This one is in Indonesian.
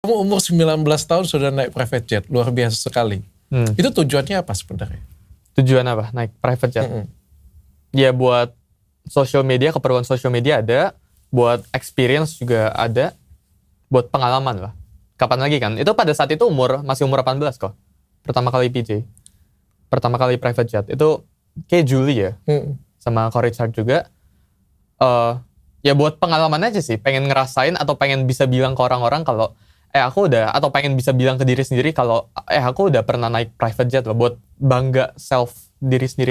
Kamu umur 19 tahun sudah naik private jet, luar biasa sekali. Itu tujuannya apa sebenarnya? Tujuan apa? Naik private jet? Ya buat social media, keperluan social media ada, buat experience juga ada, buat pengalaman lah. Kapan lagi kan? Itu pada saat itu masih umur 18 kok. Pertama kali PJ. Pertama kali private jet. Itu kayak Julie ya. Sama Ko Richard juga. Ya buat pengalaman aja sih. Pengen ngerasain atau pengen bisa bilang ke orang-orang kalau aku udah, atau pengen bisa bilang ke diri sendiri kalau aku udah pernah naik private jet loh, buat bangga self diri sendiri.